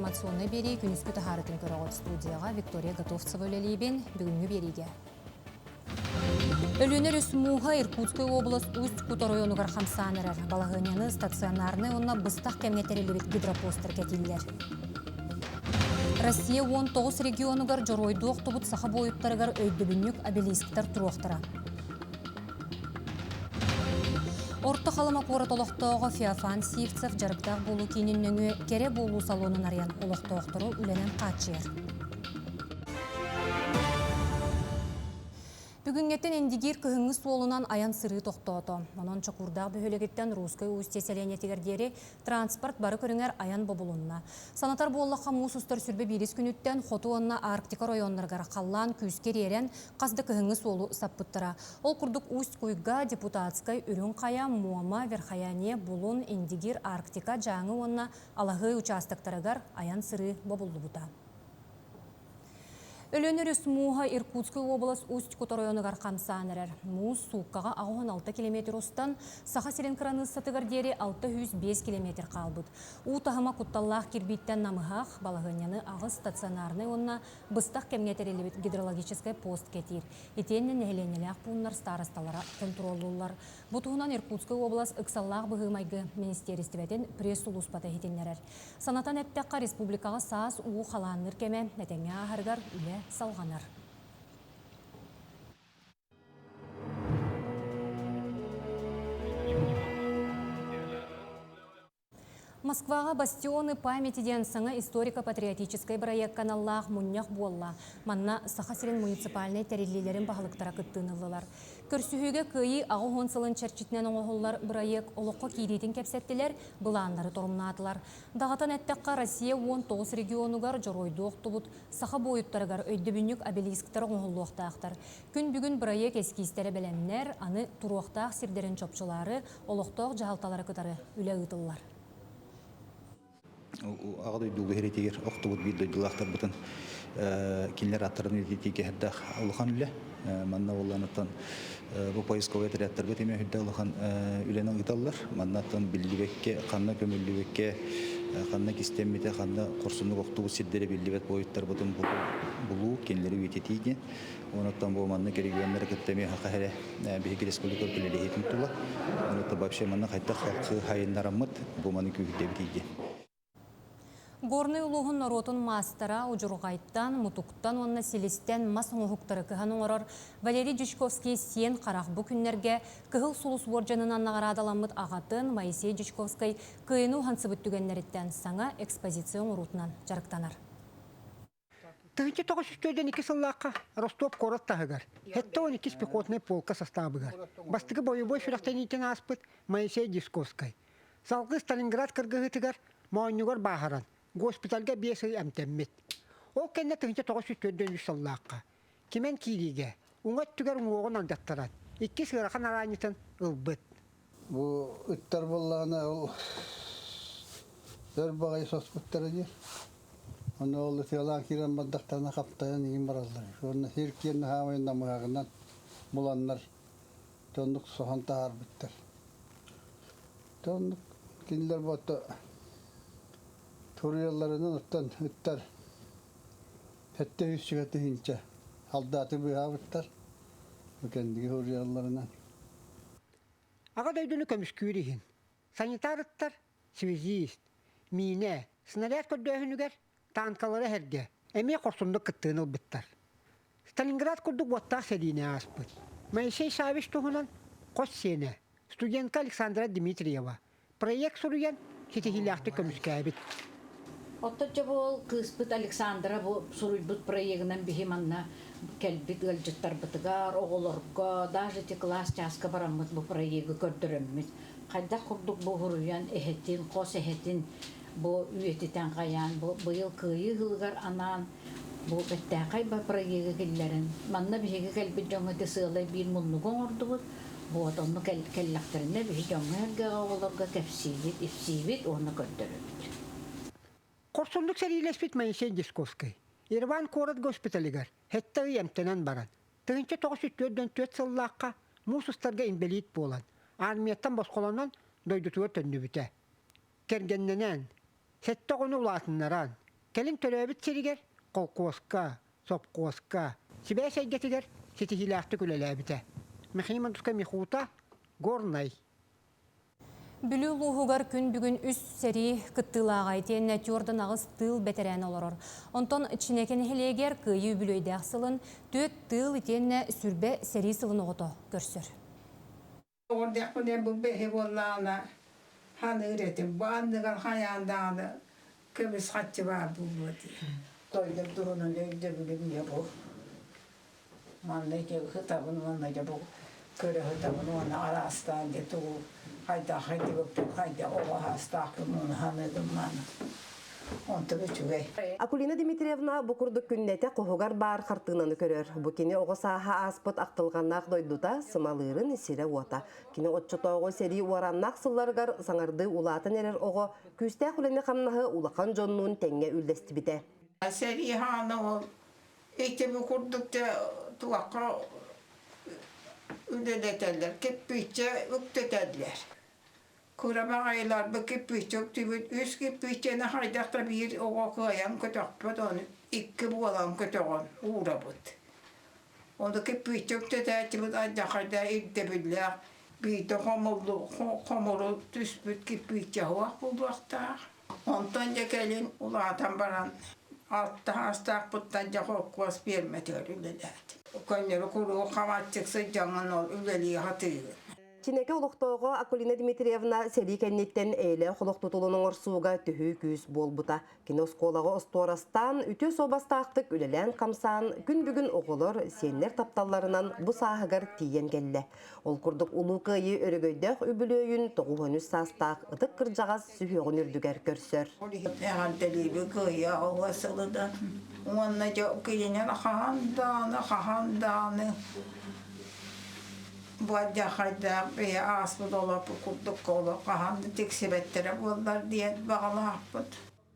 информационный бери күнүспү тахарытын көрөгөт студияга Виктория Готовцева өлелейбен бүгүнгү бериге. Өлөнөр үсмуға Иркутская область Усть-Кута районугар хамсанырар. Балағыняны стационарны онна быстақ кемнетерелебет гидропостер кәтиллер. Россия 19 регионугар жоройду оқтубут саха бойыттарыгар өйдөбүннүк обелисктар туруқтара. Орта қалама қорат олықтауға Феофан Сивцев жарықтақ болу кейнінніңі кере болу салонын ариян олықтауқтыру үленен қатшыр. Бүгінгеттен эндигир кыһыңы суолунан аян сыры тоқтоото. Онон чокурдақ бөхөлегеттен Русскай устьеселенетигердери транспорт бары көріңер аян бобулунна. Санатар боллаққа мусустар сүрбе бирис күнүттен хоту онна Арктика районларгар қаллан күйскер ерен қазды кыһыңы суолу саппыттыра. Ол курдук Усть-Куйга депутатскай үрін қая Муама Верхаяне булун эндигир Арктика жаңы онна алағы участоктарыгар аян сыры бобулу бута. Өлөнөр үсмуға Иркутская область Усть-Кута районугар камсанырар. Муз сууккага 6 километр устан, саха сирен краны сатыгар дери 605 километр қалбыд. Утахама кутталлах кирбиттен намыхах балағыняны ағыз стационарны онна быстақ кемнетерелебет гидрологическая пост кетир. Етеннен нәхеленелях пуннар старосталара контроллулар. Бутуғынан Иркутская область ыксаллах бұғымайғы министерістібетін пресс-улус бата хетенлерер. Санатан әттәққа республикаға саас уы қаланыр кеме нәтәңе ағыргар үлі салғанар. Москваға бастионы памятиден саңа историко-патриотической проект каналлах мұннях болла. Манна Саха-Сирен муниципальный тәрелелерін бағылықтара күттінілілер. Көрсүхіге күйі ағуғын сылын чәрчітінен оңғылар проект олыққа кейрейтін кәпсеттілер бұланлары торымнатылар. Дағатан әттәққа Россия 19 регионугар жоройды оқтыбыт саха бойыттарығар өйдібінік обелисктар оңғылуқтақтар. Күн бүгін проект ескистері бәлемнер, аны тұруқтақ сирдерін чопчылары, олықтақ жағалталары күтары үлі ұтылар. Ағады үйділгі херетегер оқтығыт бейді өйділақтар бұтын кенлер аттарын өйтетеге әддақ ұлыған үлі. Манна оланаттан бұл поисковый отрядтар бұт еме хүдді ұлыған үлені ұйталылар. Маннаттан білдібекке, қанна көмілдібекке, қанна кестеммете, қанна қорсынық оқтығыт сирдері білдібет бойыттар бұтын бұлу кенлері өйтетеге. Онаттан бұл манна керегуенлер кіптеме хақы әрі бейгі республика білелі етін тұла. Онатта бапше манна қайта қалқы хайыннарамыд бұл маны күйгіде бітейге. Горный улуғын наротын мастера ұжырғайттан, мұтуқтан онына селестен мас оңғықтары кіғанын орар Валерий Дючковский сен қарақ бұ күннерге кіғыл сұлыс оржанынан нағарадаламыд ағатын Моисей Дючковский күйіну хансыбыт түгенлеріттен саңа экспозицион ұрутынан жарықтанар. Тыгынчы 902 сыллаққа Ростов корот тағығар. Хетті 12 пехотный полка составығар. Бастығы бойы-бой сүрақтен аспыт Моисей Дючковский. Салғы Сталинград кыргығытығар Маонюгар бағаран. Госпитальга бесый әмтәммет. Ол кәнне тыгынчы 904 сыллаққа. Кемен кейліге, ұңат түгер ұңуғын аңдаттаран. Икки сығырақан аранетін ұлбыт. Бұл үттер болағына өр бағай соспыттары дер. Оны олы тиялан керен баддақтарына қаптайын ең баралар. Оны серкерін хавайын намығағынан бұланлар тондық соған тағар біттер. Тондық кенілер боты Турiyallarının ottan hüttar hette hüsçügati hinçe haldatı büyavıttar bu kendi Turiyallarından. Ağa döydünü kömüsküyrihin. Sanitarıttar, svizist, mine, snaryat kördöhünüger, tankaları herge. Emeye korsunduk kıttığını ılbıttar. Stalingrad kurduk bottağ seline aspıt. Moisey Saviç tohunan kos sene. Studentka Aleksandra Dimitrieva. Proyekt soruyan hitihilyahtı kömüsküyabit. Отточа бол кыспыт Александра бу суруйбут проектынан бихиманна келбит галжыттар бытыгар оголорго даже те класс часка барамыт бу проекты көрдөрөммүт. Кайда курдук бу хуруян эхетин кос эхетин бу үйетитен каян бу быйыл кыйы хылгар анан бу беттакай ба проекты келлерин манна бихиге келбит жоңа тесылай бир муннугон ордубут бу атонну келлактерине бихи жоңа оголорго кепсибит ифсибит оны көрдөрөмүт. Korsunduk serileşpit Moisey Dючковский. Irvan Korot Госпиталигар. Hette yemtenen baran. Tığınçı 904 sıllaqqa musustarga inbelit bolan. Armiyattan boskolanan doydutuğa tönnübüte. Kergennenen. Hette onu ulatınlaran. Келин töröbüt serigер, kolkoska, sopkoska. Sibе seygetiger, seti hilahты külelebite. Mехиман туска михута, горнай. Бүлі луғығар күн бүгін үс сәрі күттілаға етенне тюрдан ағыз тыл бәтерән оларыр. Онтон чинекен хелегер күйі бүлөйді ақсылын төт тыл етенне сүрбе сәрі сылын оғыто көрсір. Orada bu behi vallahi hani üretim bu andıgan hayandağını kömüz hatçı var bu diye. Doydum durunun önünde bilim ya bu. Manlayca hitabını manlayca bu. Köre hitabını ona arastan getu. Hayda hayda ova hasta aklımını hanıdım bana. Акулина Дмитриевна бу курдук күннете кохугар бар хартыгынан көрөр. Бу кини ого саха аспыт актылганнак дойдута сымалырын сире уата. Кини отчотого сери уараннак сылларгар саңарды улатын эрер ого күстэ кулени камнахы улахан жоннун теңге үлдести бите. Seri hanı o. İşte bu kurdukça tuvakka üdeteller. Keppiçe ükteteller. Kurama aylar bu keppiçe üktübüt. Üç keppiçene haydakta bir oğa koyan kötüpüt onu. İki bualan kötüğün uğrabıt. Onda keppiçe üktetetibüt ancak hayda üktebüller. Bir de komulu tüspüt keppiçe huak bulmakta. Ondan gelin ulatan baran. Altta hasta puttanca kokkuas vermetör ülelerde. Konyolu kuru kamatçıksa canın ol üleliği hatıyı. Çineke oluqtoğu Akulina Dmitrievna seri kennetten eyle xoloq tutulunun orsuğu tühü küs bolbuta. Kinoskolağı ostorastan ütü sobastaqtık ülelen kamsan gün bugün oğulur senler taptallarından bu sahıgar tiyen gelle. Ol kurduk ulu kıyı örgöydek übülöyün toğuğunuz sastaq ıtık kırcağız sühüğün ürdüger görsör. Ehanteli bir kıyı ovasılıdan. Onunla çok kilinen kahandağını. Bu acayda bir aslı dolap kurduk kolu kahandı teksibettere bunlar diye bağlı hapıt.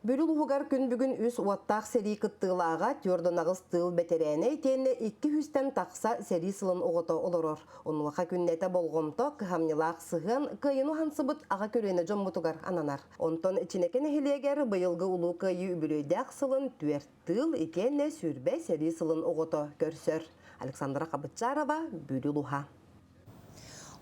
Bölül uğugar gün bugün üs uattaq seri kıttığılağa tüyordan ağız tığıl beterene itenne 200'ten taqsa seri sılın oğuta olurur. Onluğa künnete bolğomto kıhamnilaq sığın kıyını hansıbıt ağa körene jommutugar ananar. Onton içineken eheleger bayılgı ulu kıyı übülöydaq sılın tüer tığıl itenne sürbe seri sılın oğuta görsör. Aleksandra Kabıtçarova, Bölül uğa.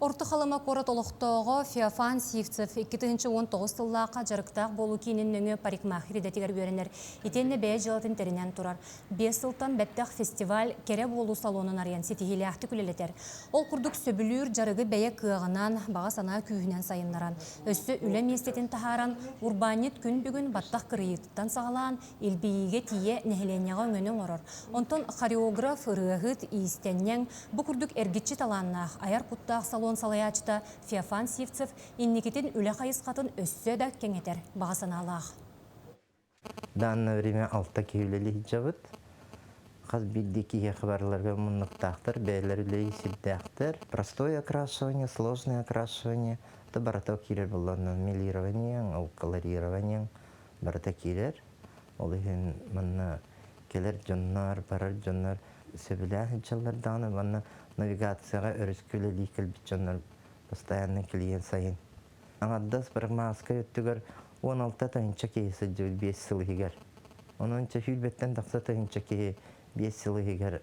Орты қалыма қорат олықтығы Феофан Сивцев 2019 тыллақа жарықтақ болу кейінен өңі парикмахер едетігер бөрінер. Етенне бәй жылатын терінен тұрар. 5 сылтан бәттіқ фестиваль кере болу салонын ариян сетігелі ақты күлелетер. Ол күрдік сөбілір жарығы бәйі күйіғынан баға сана күйінен сайынларан. Өссі үлем естетін тахаран урбанет күн бүгін баттақ кырыйыттан сағалан елбейге тие нәхеленеға өңінің орыр. Онтон хореограф рығыт иістеннен бұл күрдік әргетші таланнақ аяр құттақ салон салаячта Феофан Сивцев инникетин үлі қайысқатын өссө да кеңетер бағасын алақ. Данное время алта кейлели жабыт. Қаз биддеки хабарларға мұнықтақтыр, бәйлерлі сілдәқтір. Простое окрашивание, сложное окрашивание. Это барата кирер болған мелирование, колорирование. Барата кирер. Ол еген мұнна келер жоннар, барар жоннар. Сөбіләхі жалларданы мұнна навигацияға өріскөлі кілбіт жоннар постоянно келген сайын. Аңаддас бір маска өттігер 16 тайынша кейесі жөл 5 сылы егер. Онынша хүлбеттен тақса тайынша кейі 5 сылы егер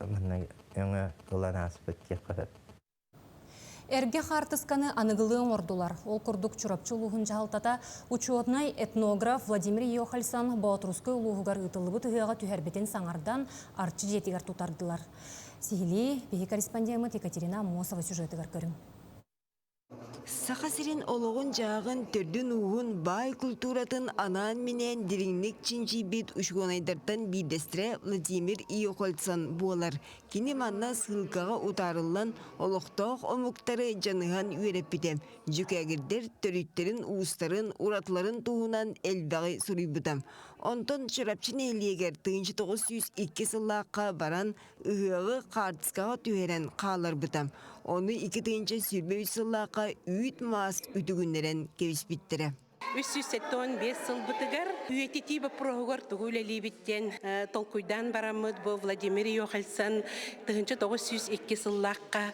өңі ұлан аспыт кеп қағыр. Эрге хартысканы анығылығын ордулар. Ол күрдік чурапчылығын жағалтата учетнай этнограф Владимир Йохальсан Баотрускай ұлығығар ұтылыбы тұғыға түхәрбетін саңардан арчы жетігер тұтардылар. Сихили, бейі корреспондиямыт Екатерина Мосова сюжетігер көрім. Сақасырын олығын жағын түрдің уғын бай культуратын анан менен диринник чинчи бит ушгонайдартан бидестре Владимир Иохольцан болар. Кини манна сылкаға утарылан олықтоқ омуктары жаныған үйреппітем. Жүкәгірдер төріттерін уыстарын уратларын туғынан әлбәғи сұрайбытам. Онтон шырапчын әлегер 1902 сыллаққа баран ұғығы қартысқаға түйерен қалар бұтам. Оны 2 сүрбе сыллаққа үйт мас үтігіндерін кевіс біттірі. 385 сыл бытыгар үйетети бапрогор тугулели биттен толкуйдан барамыд бу Владимир Йохальсан 1902 сыллакка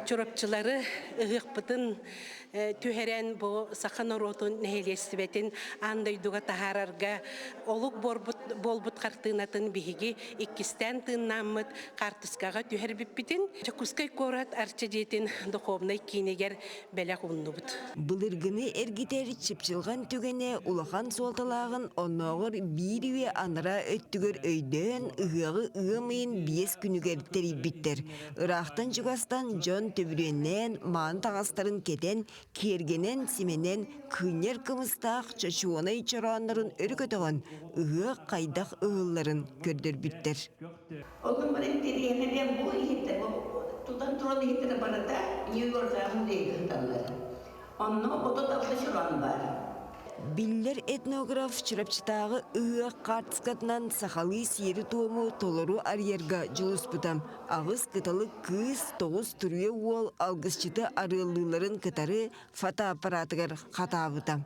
чорапчылары ыгыкпытын түһәрән бу сахан оротун нехелестибетин андайдуга тахарарга олук болбут картынатын биһиги иккистен тыннамыт картыскага түһәр биппитин чакускай корат арча жетин духовный кинегер белек уннубут. Былыргыны эргитер чипчылган түгене улахан солталагын онногор бириwe анара өттүгөр өйдөн ыгы ыгымын 5 күнүгер терибиттер. Ырахтан жугастан жон төбүрөннен маан тагастарын кетен кергенен сименен күнер кымыстақ чачуонай чаранларын өргөтөгөн ыгы кайдах ыгылларын көрдөрбүттер. Onun bana dediğine bu ihte, tutan turan ihte barada Newyork'a mudeydi dalları. Onun o da şuran var. Биллер этнограф чырапчытагы ыгы картскатынан сахалы сиери туому толору арьерга жулуспутам. Агыс кыталы кыз 9 түрүе уол алгысчыты арыллыларын кытары фотоаппаратыгар катабытам.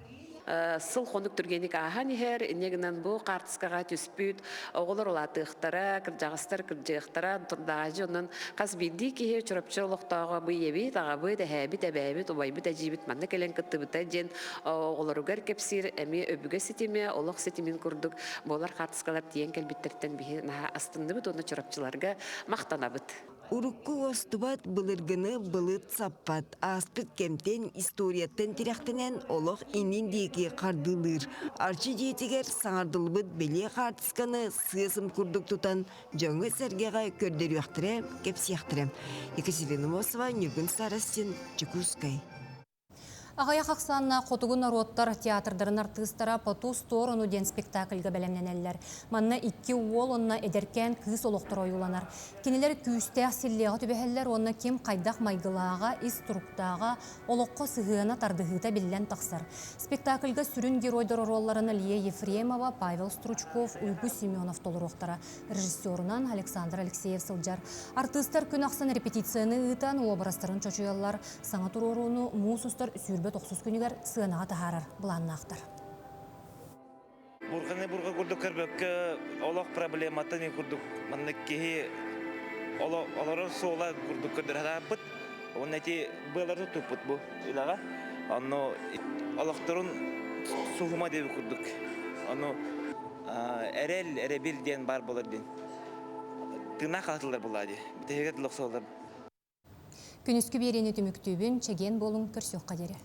Сыл хонук түргенік ахан ехер, негінен бұл қартысқаға түспүйт, оғылыр олатықтара, кіржағыстар кіржіқтара, тұрдағажы онын қаз білді кейі чұрапчы олықтауға бұл ебет, ағабыт, әбіт, әбәбіт, обайбіт, әжибіт, манны кәлен күттібіті ден оғылырығар кепсір, әме өбігі сетеме, олық сетемен күрдік, болар қартысқалар дейін кәлбіттерттен бейі астынды бұд, оны чұрапчыларға мақтанабыт. Урукку остубат былыргыны былыт саппат, аспыт кемтен историяттен тиряқтенен олық ининдеки қардылыр. Арчы жетігер саңардылбыт беле қартысканы сыйысым күрдік тұтан жоңы сәргеға көрдері яқтырем, кепсі яқтырем. Екатерина Мосова, Нюргін Сарастин, Чекускай. Ағая қақсанна қотығын народтар театрдарын артыстара по ту сторону ден спектакльға бәлемненелер. Манна 2 уол онна эдеркен кыз олықтыр ойуланар. Кенелер күйісті әсіллеға түбәхеллер онна кем қайдақ майгылаға, иструктаға, олыққы сығыына тардығыта білден тақсар. Спектакльға сүрін геройдар ролларыны Лия Ефремова, Павел Стручков, Уйгу Семенов толыр оқтара. Режиссерынан Александр Алексеев сылжар. Артыстар күн ақсан репетицияны ұйтан образтарын чочуялар. Саңа тұруруны мұсыстар сүрбет 9 күнігер сығынаға тахарар бұланнақтар. Бурғаны бұрға күрдік кірбекке олақ проблематы не күрдік. Манны кейі олары сола күрдік күрдір ғапыт. Оны әте бұлары тұпыт бұл үлаға. Оны олақтырын суғыма деп күрдік. Оны әрел, әребіл ден бар болар ден. Тына қалтылар болады. Бітегет лұқ солар. Күніскі берені түміктөбін чеген болын көрсеуқ қадері.